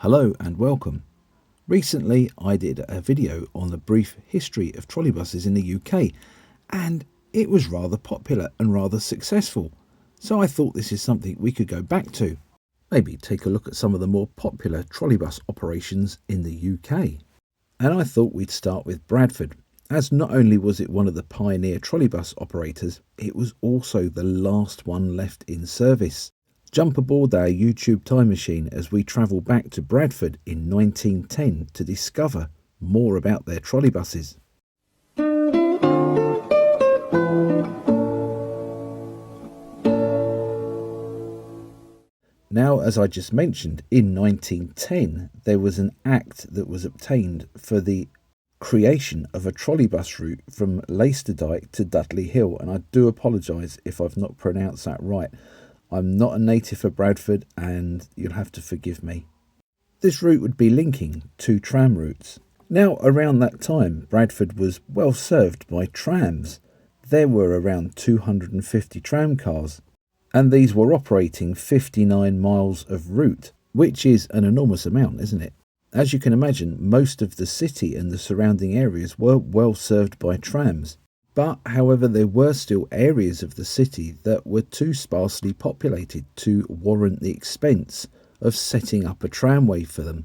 Hello and welcome. Recently I did a video on the brief history of trolleybuses in the UK, and it was rather popular and rather successful. So I thought this is something we could go back to. Maybe take a look at some of the more popular trolleybus operations in the UK. And I thought we'd start with Bradford, as not only was it one of the pioneer trolleybus operators, it was also the last one left in service. Jump aboard our YouTube time machine as we travel back to Bradford in 1910 to discover more about their trolleybuses. Now, as I just mentioned, in 1910 there was an act that was obtained for the creation of a trolleybus route from Lasterdyke to Dudley Hill, and I do apologise if I've not pronounced that right. I'm not a native of Bradford and you'll have to forgive me. This route would be linking two tram routes. Now, around that time, Bradford was well served by trams. There were around 250 tram cars, and these were operating 59 miles of route, which is an enormous amount, isn't it? As you can imagine, most of the city and the surrounding areas were well served by trams. But, however, there were still areas of the city that were too sparsely populated to warrant the expense of setting up a tramway for them.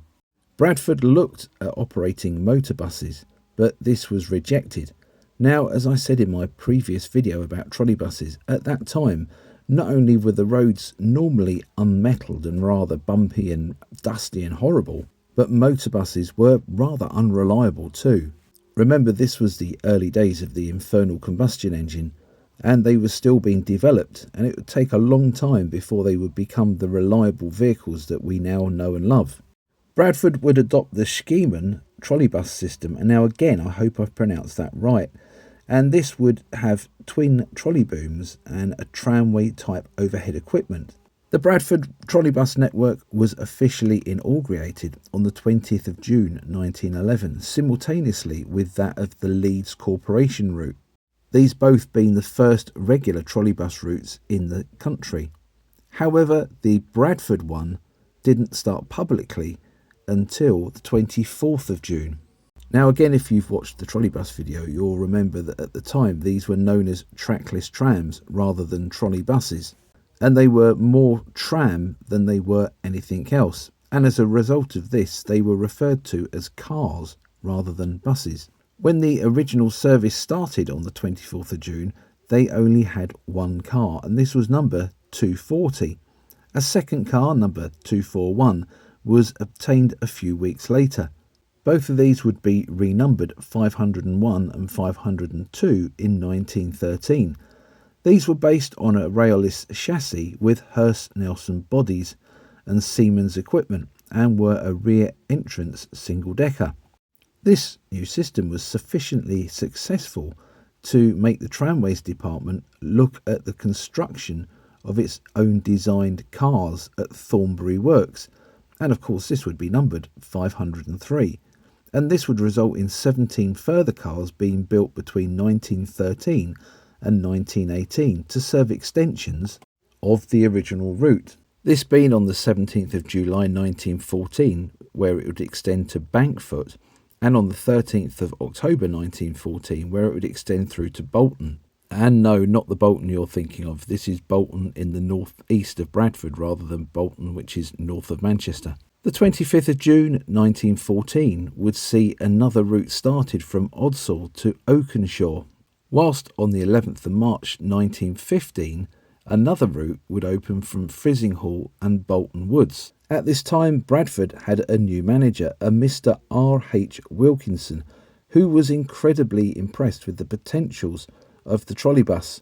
Bradford looked at operating motor buses, but this was rejected. Now, as I said in my previous video about trolleybuses, at that time, not only were the roads normally unmetalled and rather bumpy and dusty and horrible, but motor buses were rather unreliable too. Remember, this was the early days of the infernal combustion engine, and they were still being developed, and it would take a long time before they would become the reliable vehicles that we now know and love. Bradford would adopt the Schiemann trolleybus system, and now again I hope I've pronounced that right, and this would have twin trolley booms and a tramway type overhead equipment. The Bradford trolleybus network was officially inaugurated on the 20th of June 1911, simultaneously with that of the Leeds Corporation route, these both being the first regular trolleybus routes in the country. However, the Bradford one didn't start publicly until the 24th of June. Now again, if you've watched the trolleybus video, you'll remember that at the time these were known as trackless trams rather than trolleybuses, and they were more tram than they were anything else, and as a result of this they were referred to as cars rather than buses. When the original service started on the 24th of June, they only had one car, and this was number 240. A second car, number 241, was obtained a few weeks later. Both of these would be renumbered 501 and 502 in 1913. These were based on a railless chassis with Hurst-Nelson bodies and Siemens equipment, and were a rear entrance single-decker. This new system was sufficiently successful to make the tramways department look at the construction of its own designed cars at Thornbury Works, and of course this would be numbered 503. And this would result in 17 further cars being built between 1913 and 1918 to serve extensions of the original route. This being on the 17th of July 1914, where it would extend to Bankfoot, and on the 13th of October 1914, where it would extend through to Bolton. And no, not the Bolton you're thinking of. This is Bolton in the north-east of Bradford rather than Bolton, which is north of Manchester. The 25th of June 1914 would see another route started from Odsall to Oakenshaw, whilst on the 11th of March 1915 another route would open from Frizinghall and Bolton Woods. At this time, Bradford had a new manager, a Mr. R.H. Wilkinson, who was incredibly impressed with the potentials of the trolleybus.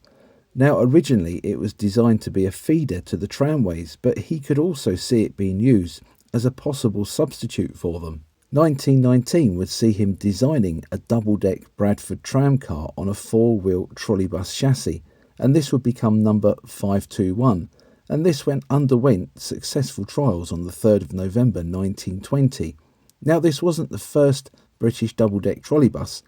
Now, originally it was designed to be a feeder to the tramways, but he could also see it being used as a possible substitute for them. 1919 would see him designing a double-deck Bradford tramcar on a four-wheel trolleybus chassis, and this would become number 521, and this underwent successful trials on the 3rd of November 1920. Now, this wasn't the first British double-deck trolleybus.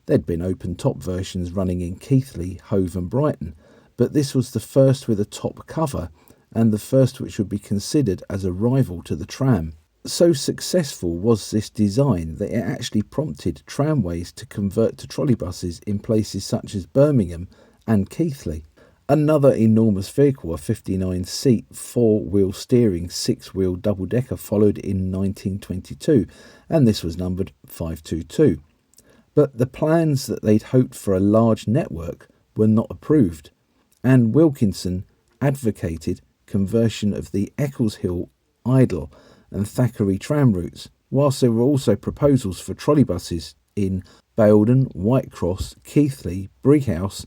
There'd been open-top versions running in Keighley, Hove and Brighton, but this was the first with a top cover and the first which would be considered as a rival to the tram. So successful was this design that it actually prompted tramways to convert to trolleybuses in places such as Birmingham and Keighley. Another enormous vehicle, a 59-seat, four-wheel steering, six-wheel double-decker, followed in 1922, and this was numbered 522. But the plans that they'd hoped for a large network were not approved, and Wilkinson advocated conversion of the Eccleshill, Idle and Thackeray tram routes, whilst there were also proposals for trolleybuses in Baildon, Whitecross, Keighley, Brighouse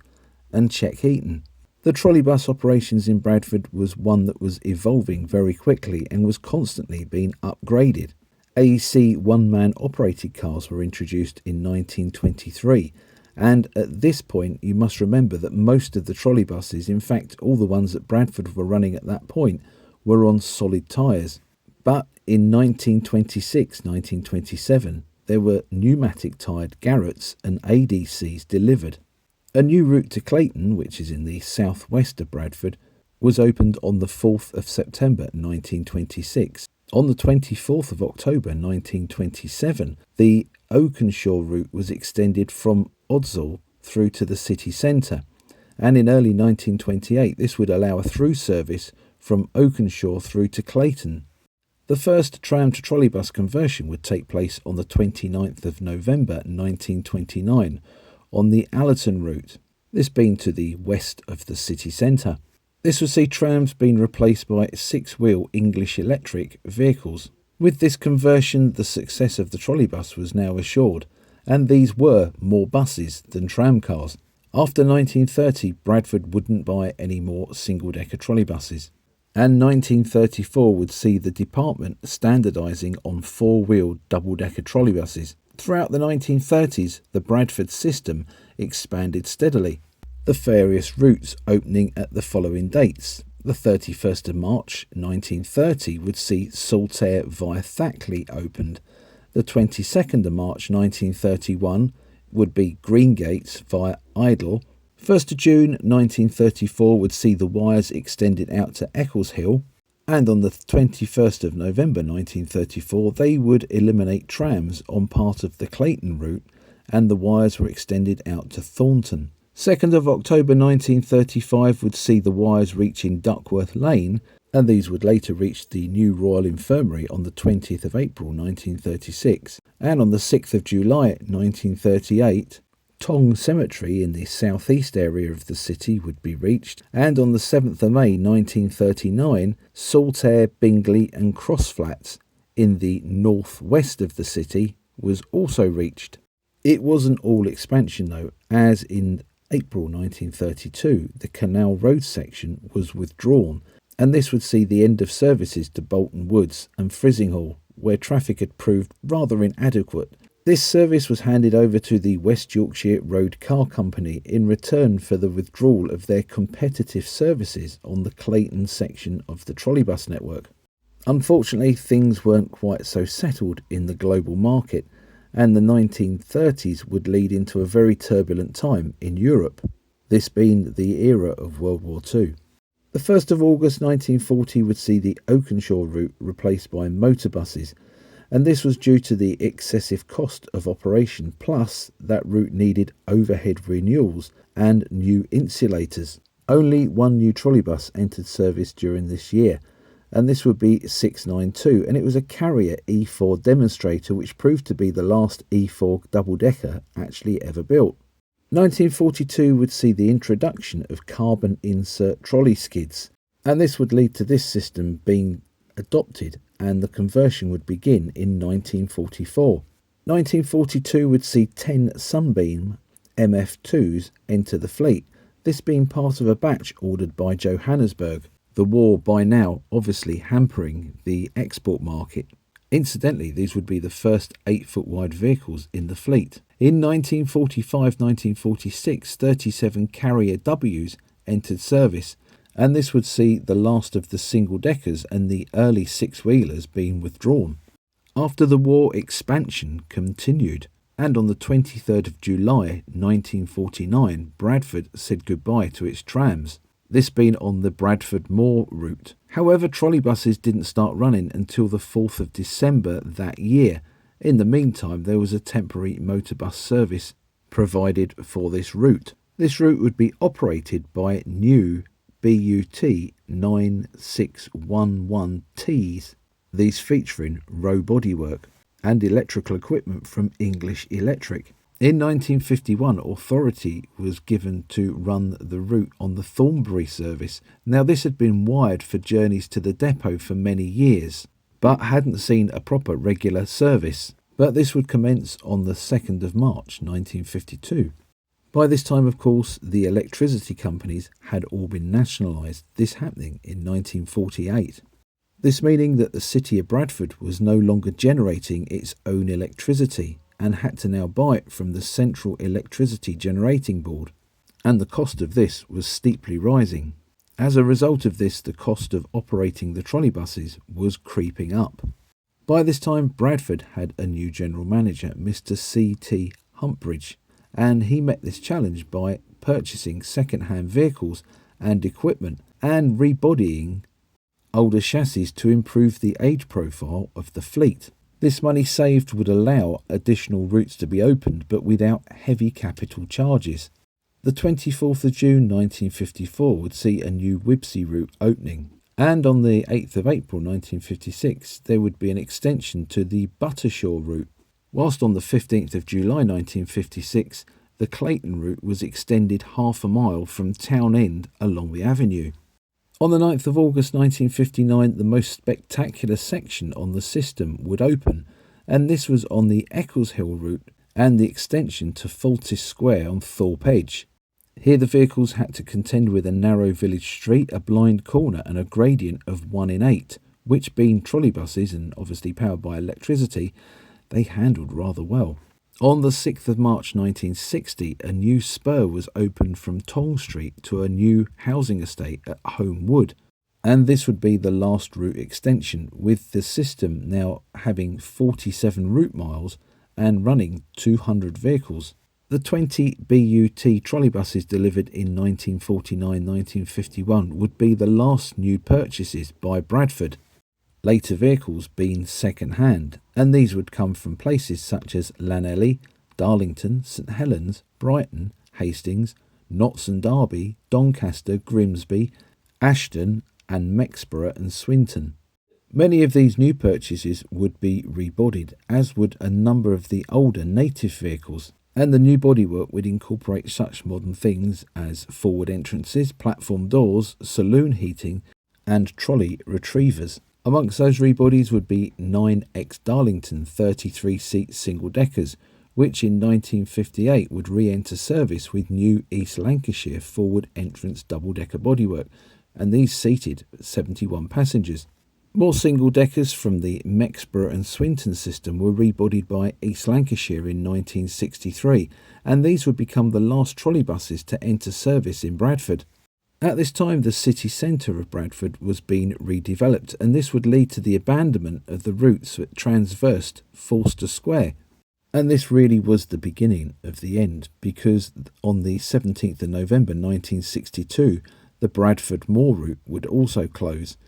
and Checkheaton. The trolleybus operations in Bradford was one that was evolving very quickly and was constantly being upgraded. AEC one-man operated cars were introduced in 1923, and at this point you must remember that most of the trolleybuses, in fact all the ones that Bradford were running at that point, were on solid tyres. But in 1926-1927 there were pneumatic-tyred Garretts and ADCs delivered. A new route to Clayton, which is in the southwest of Bradford, was opened on the 4th of September 1926. On the 24th of October 1927, the Oakenshaw route was extended from Odsall through to the city centre, and in early 1928 this would allow a through service from Oakenshaw through to Clayton. The first tram to trolleybus conversion would take place on the 29th of November 1929 on the Allerton route, this being to the west of the city centre. This would see trams being replaced by six-wheel English electric vehicles. With this conversion, the success of the trolleybus was now assured, and these were more buses than tram cars. After 1930, Bradford wouldn't buy any more single-decker trolleybuses, and 1934 would see the department standardising on four-wheel double-decker trolleybuses. Throughout the 1930s, the Bradford system expanded steadily, the various routes opening at the following dates. The 31st of March 1930 would see Saltaire via Thackley opened. The 22nd of March 1931 would be Greengates via Idle. 1st of June 1934 would see the wires extended out to Eccleshill, and on the 21st of November 1934 they would eliminate trams on part of the Clayton route, and the wires were extended out to Thornton. 2nd of October 1935 would see the wires reaching Duckworth Lane, and these would later reach the new Royal Infirmary on the 20th of April 1936, and on the 6th of July 1938 Tong Cemetery in the southeast area of the city would be reached, and on the 7th of May 1939 Saltaire, Bingley and Crossflats in the northwest of the city was also reached. It wasn't all expansion though, as in April 1932 the Canal Road section was withdrawn, and this would see the end of services to Bolton Woods and Frizinghall, where traffic had proved rather inadequate. This service was handed over to the West Yorkshire Road Car Company in return for the withdrawal of their competitive services on the Clayton section of the trolleybus network. Unfortunately, things weren't quite so settled in the global market, and the 1930s would lead into a very turbulent time in Europe, this being the era of World War II. The 1st of August 1940 would see the Oakenshaw route replaced by motor buses, and this was due to the excessive cost of operation, plus that route needed overhead renewals and new insulators. Only one new trolleybus entered service during this year, and this would be 692, and it was a Carrier E4 demonstrator, which proved to be the last E4 double-decker actually ever built. 1942 would see the introduction of carbon insert trolley skids, and this would lead to this system being adopted, and the conversion would begin in 1944. 1942 would see 10 Sunbeam MF2s enter the fleet, this being part of a batch ordered by Johannesburg, the war by now obviously hampering the export market. Incidentally, these would be the first 8-foot wide vehicles in the fleet. In 1945-1946, 37 Carrier Ws entered service, and this would see the last of the single-deckers and the early six-wheelers being withdrawn. After the war, expansion continued, and on the 23rd of July 1949, Bradford said goodbye to its trams. this being on the Bradford Moor route. However, trolleybuses didn't start running until the 4th of December that year. In the meantime, there was a temporary motorbus service provided for this route. This route would be operated by new BUT 9611Ts, these featuring row bodywork and electrical equipment from English Electric. In 1951, authority was given to run the route on the Thornbury service. Now, this had been wired for journeys to the depot for many years, but hadn't seen a proper regular service. But this would commence on the 2nd of March 1952. By this time, of course, the electricity companies had all been nationalised, this happening in 1948. This meaning that the city of Bradford was no longer generating its own electricity and had to now buy it from the Central Electricity Generating Board, and the cost of this was steeply rising. As a result of this, the cost of operating the trolleybuses was creeping up. By this time, Bradford had a new general manager, Mr. C.T. Humpbridge, and he met this challenge by purchasing second-hand vehicles and equipment and rebodying older chassis to improve the age profile of the fleet. This money saved would allow additional routes to be opened, but without heavy capital charges. The 24th of June 1954 would see a new Wibsey route opening, and on the 8th of April 1956 there would be an extension to the Buttershaw route, whilst on the 15th of July 1956 the Clayton route was extended half a mile from Town End along the avenue. On the 9th of August 1959, the most spectacular section on the system would open, and this was on the Eccleshill route and the extension to Fultis Square on Thorpe Edge. Here the vehicles had to contend with a narrow village street, a blind corner and a gradient of 1 in 8, which being trolleybuses and obviously powered by electricity, they handled rather well. On the 6th of March 1960, a new spur was opened from Tong Street to a new housing estate at Home Wood, and this would be the last route extension, with the system now having 47 route miles and running 200 vehicles. The 20 BUT trolleybuses delivered in 1949-1951 would be the last new purchases by Bradford, later vehicles being second-hand, and these would come from places such as Llanelly, Darlington, St Helens, Brighton, Hastings, Notts and Derby, Doncaster, Grimsby, Ashton and Mexborough and Swinton. Many of these new purchases would be rebodied, as would a number of the older native vehicles, and the new bodywork would incorporate such modern things as forward entrances, platform doors, saloon heating and trolley retrievers. Amongst those rebodies would be 9 ex-Darlington 33-seat single-deckers, which in 1958 would re-enter service with new East Lancashire forward entrance double-decker bodywork, and these seated 71 passengers. More single-deckers from the Mexborough and Swinton system were rebodied by East Lancashire in 1963, and these would become the last trolleybuses to enter service in Bradford. At this time, the city centre of Bradford was being redeveloped, and this would lead to the abandonment of the routes that traversed Forster Square. And this really was the beginning of the end, because on the 17th of November 1962, the Bradford Moor route would also close.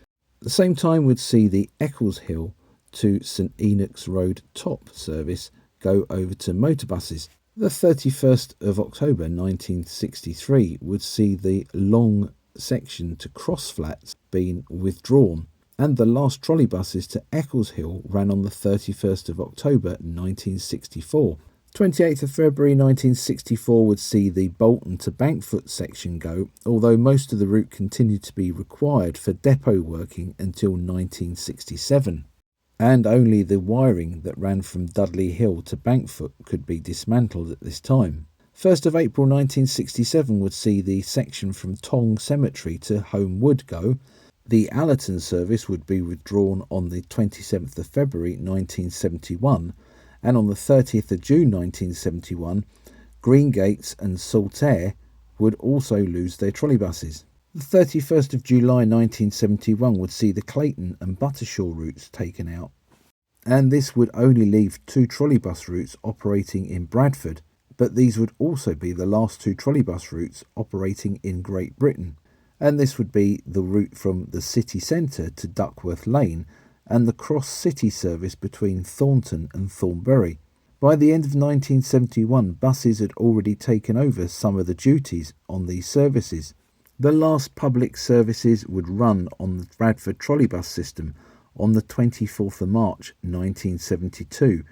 At the same time would see the Eccleshill to St Enoch's Road Top service go over to motorbuses. The 31st of October 1963 would see the long section to Crossflats being withdrawn, and the last trolleybuses to Eccleshill ran on the 31st of October 1964. 28th of February 1964 would see the Bolton to Bankfoot section go, although most of the route continued to be required for depot working until 1967. And only the wiring that ran from Dudley Hill to Bankfoot could be dismantled at this time. 1st of April 1967 would see the section from Tong Cemetery to Home Wood go. The Allerton service would be withdrawn on the 27th of February 1971, and on the 30th of June 1971, Greengates and Saltaire would also lose their trolleybuses. The 31st of July 1971 would see the Clayton and Buttershaw routes taken out, and this would only leave 2 trolleybus routes operating in Bradford, but these would also be the last 2 trolleybus routes operating in Great Britain. and this would be the route from the city centre to Duckworth Lane and the cross-city service between Thornton and Thornbury. By the end of 1971, buses had already taken over some of the duties on these services. The last public services would run on the Bradford Trolleybus system on the 24th of March 1972,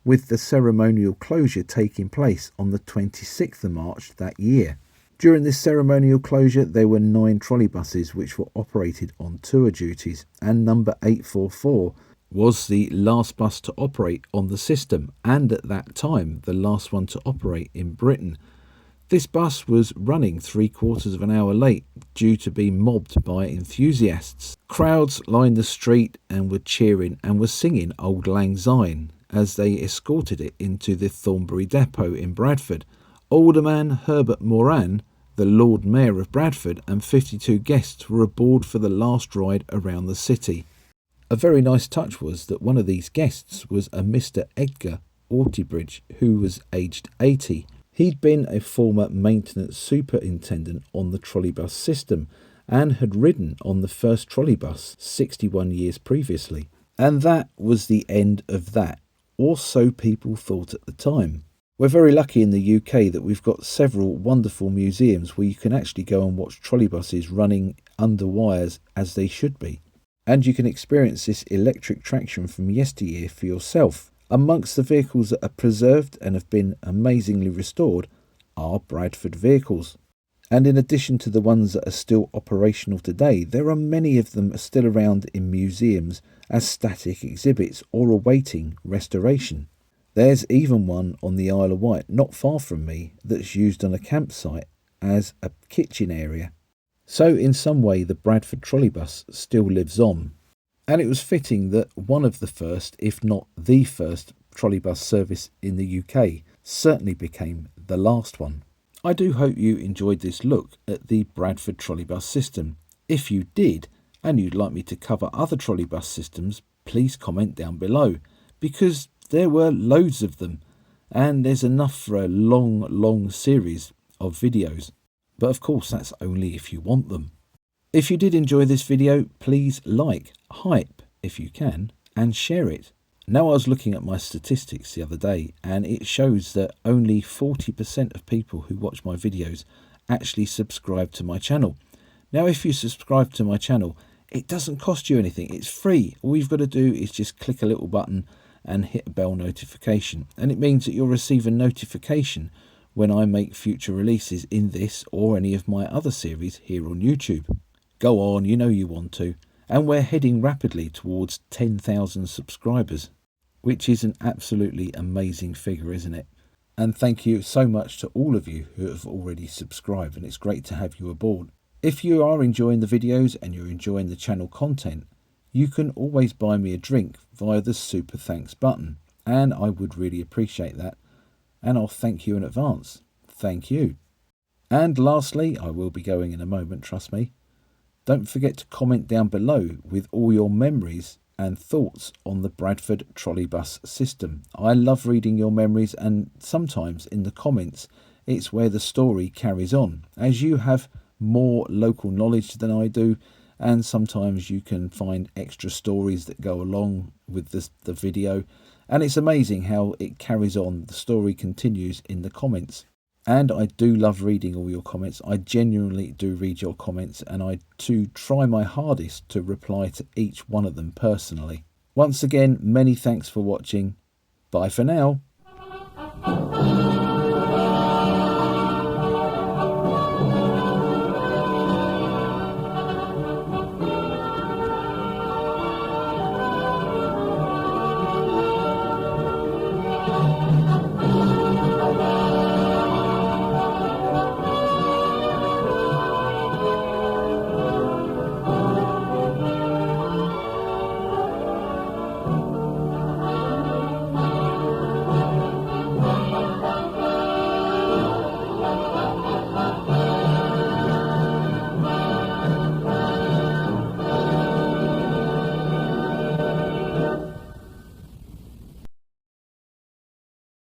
with the ceremonial closure taking place on the 26th of March that year. During this ceremonial closure, there were 9 trolleybuses which were operated on tour duties, and number 844 was the last bus to operate on the system, and at that time the last one to operate in Britain. This bus was running 3/4 of an hour late due to being mobbed by enthusiasts. Crowds lined the street and were cheering and were singing Auld Lang Syne as they escorted it into the Thornbury depot in Bradford. Alderman Herbert Moran, the Lord Mayor of Bradford, and 52 guests were aboard for the last ride around the city. A very nice touch was that one of these guests was a Mr. Edgar Ortybridge, who was aged 80. He'd been a former maintenance superintendent on the trolleybus system and had ridden on the first trolleybus 61 years previously. And that was the end of that, or so people thought at the time. We're very lucky in the UK that we've got several wonderful museums where you can actually go and watch trolleybuses running under wires as they should be. And you can experience this electric traction from yesteryear for yourself. Amongst the vehicles that are preserved and have been amazingly restored are Bradford vehicles. And in addition to the ones that are still operational today, there are many of them still around in museums as static exhibits or awaiting restoration. There's even one on the Isle of Wight, not far from me, that's used on a campsite as a kitchen area. So in some way the Bradford trolleybus still lives on. And it was fitting that one of the first, if not the first, trolleybus service in the UK certainly became the last one. I do hope you enjoyed this look at the Bradford trolleybus system. If you did, and you'd like me to cover other trolleybus systems, please comment down below, because there were loads of them, and there's enough for a long series of videos. But of course, that's only if you want them. If you did enjoy this video, please like, hype if you can, and share it. Now, I was looking at my statistics the other day, and it shows that only 40% of people who watch my videos actually subscribe to my channel. Now, if you subscribe to my channel, it doesn't cost you anything. It's free. All you've got to do is just click a little button and hit a bell notification, and it means that you'll receive a notification when I make future releases in this or any of my other series here on YouTube. Go on, you know you want to. And we're heading rapidly towards 10,000 subscribers, which is an absolutely amazing figure, isn't it? And thank you so much to all of you who have already subscribed, and it's great to have you aboard. If you are enjoying the videos and you're enjoying the channel content, you can always buy me a drink via the Super Thanks button, and I would really appreciate that. And I'll thank you in advance. Thank you. And lastly, I will be going in a moment, trust me. Don't forget to comment down below with all your memories and thoughts on the Bradford trolleybus system. I love reading your memories, and sometimes in the comments it's where the story carries on, as you have more local knowledge than I do, and sometimes you can find extra stories that go along with the video. And it's amazing how it carries on. The story continues in the comments. And I do love reading all your comments. I genuinely do read your comments, and I do try my hardest to reply to each one of them personally. Once again, many thanks for watching. Bye for now.